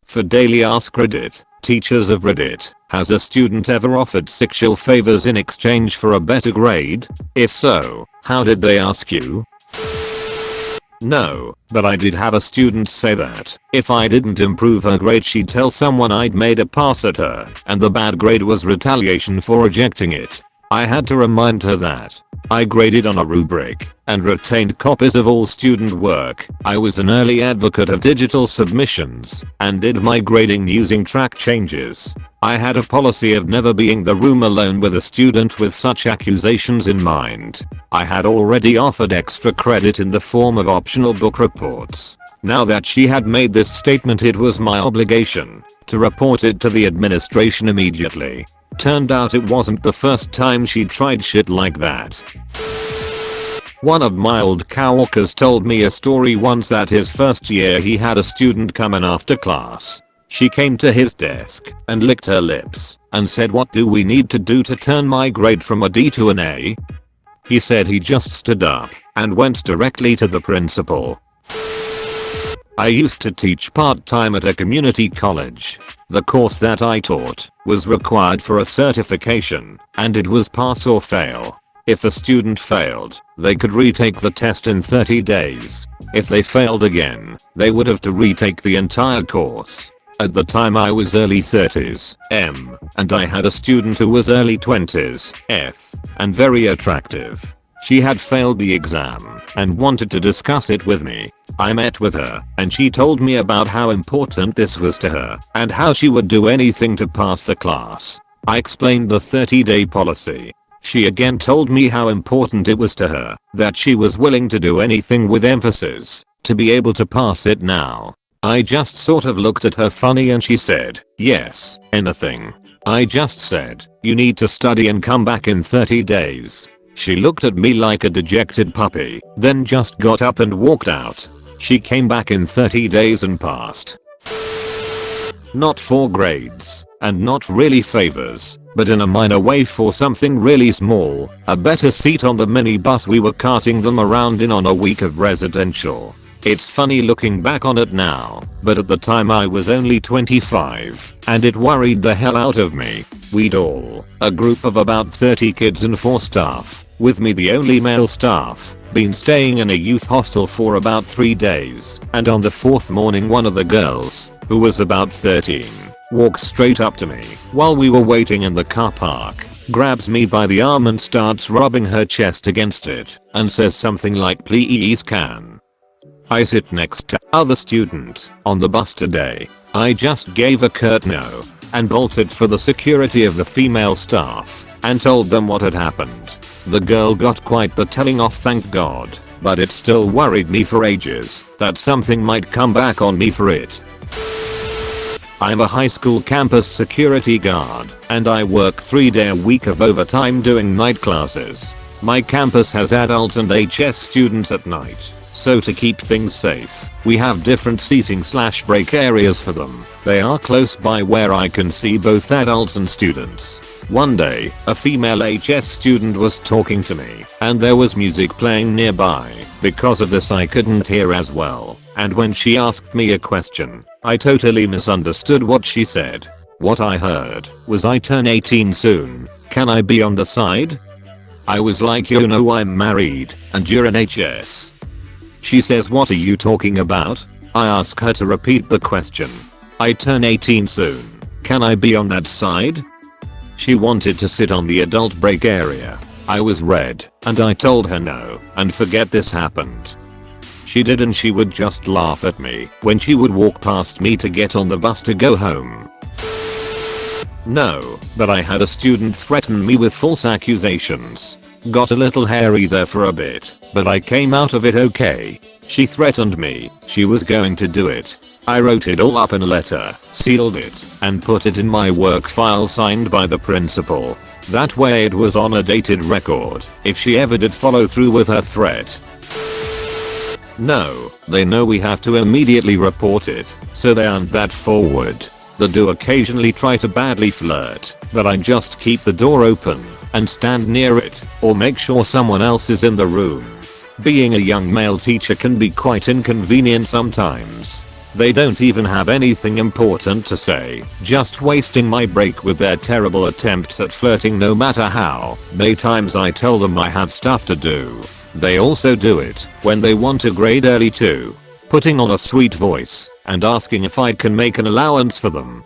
For daily Ask Reddit, teachers of Reddit, has a student ever offered sexual favors in exchange for a better grade? If so, how did they ask you? No, but I did have a student say that if I didn't improve her grade she'd tell someone I'd made a pass at her, and the bad grade was retaliation for rejecting it. I had to remind her that I graded on a rubric and retained copies of all student work. I was an early advocate of digital submissions and did my grading using track changes. I had a policy of never being the room alone with a student with such accusations in mind. I had already offered extra credit in the form of optional book reports. Now that she had made this statement, it was my obligation to report it to the administration immediately. Turned out it wasn't the first time she'd tried shit like that. One of my old coworkers told me a story once that his first year he had a student come in after class. She came to his desk and licked her lips and said, "What do we need to do to turn my grade from a D to an A?" He said he just stood up and went directly to the principal. I used to teach part-time at a community college. The course that I taught was required for a certification, and it was pass or fail. If a student failed, they could retake the test in 30 days. If they failed again, they would have to retake the entire course. At the time I was early 30s, M, and I had a student who was early 20s, F, and very attractive. She had failed the exam and wanted to discuss it with me. I met with her and she told me about how important this was to her and how she would do anything to pass the class. I explained the 30-day policy. She again told me how important it was to her, that she was willing to do anything with emphasis to be able to pass it now. I just sort of looked at her funny and she said, "Yes, anything." I just said, "You need to study and come back in 30 days. She looked at me like a dejected puppy, then just got up and walked out. She came back in 30 days and passed. Not for grades, and not really favors, but in a minor way for something really small, a better seat on the minibus we were carting them around in on a week of residential. It's funny looking back on it now, but at the time I was only 25, and it worried the hell out of me. We'd all, a group of about 30 kids and 4 staff, with me the only male staff, been staying in a youth hostel for about 3 days, and on the 4th morning one of the girls, who was about 13, walks straight up to me while we were waiting in the car park, grabs me by the arm and starts rubbing her chest against it, and says something like, "Please can I sit next to other student on the bus today?" I just gave a curt no and bolted for the security of the female staff and told them what had happened. The girl got quite the telling off, thank God, but it still worried me for ages that something might come back on me for it. I'm a high school campus security guard and I work 3 day a week of overtime doing night classes. My campus has adults and HS students at night. So to keep things safe, we have different seating/break areas for them. They are close by where I can see both adults and students. One day, a female HS student was talking to me, and there was music playing nearby. Because of this I couldn't hear as well, and when she asked me a question, I totally misunderstood what she said. What I heard was, "I turn 18 soon, can I be on the side?" I was like, "You know I'm married, and you're an HS." She says, "What are you talking about?" I ask her to repeat the question. "I turn 18 soon. Can I be on that side?" She wanted to sit on the adult break area. I was red, and I told her no, and forget this happened. She did, and she would just laugh at me when she would walk past me to get on the bus to go home. No, but I had a student threaten me with false accusations. Got a little hairy there for a bit, but I came out of it okay. She threatened me she was going to do it. I wrote it all up in a letter, sealed it, and put it in my work file signed by the principal. That way it was on a dated record if she ever did follow through with her threat. No, they know we have to immediately report it, so they aren't that forward. They do occasionally try to badly flirt, but I just keep the door open and stand near it, or make sure someone else is in the room. Being a young male teacher can be quite inconvenient sometimes. They don't even have anything important to say, just wasting my break with their terrible attempts at flirting no matter how many times I tell them I have stuff to do. They also do it when they want a grade early too, putting on a sweet voice and asking if I can make an allowance for them.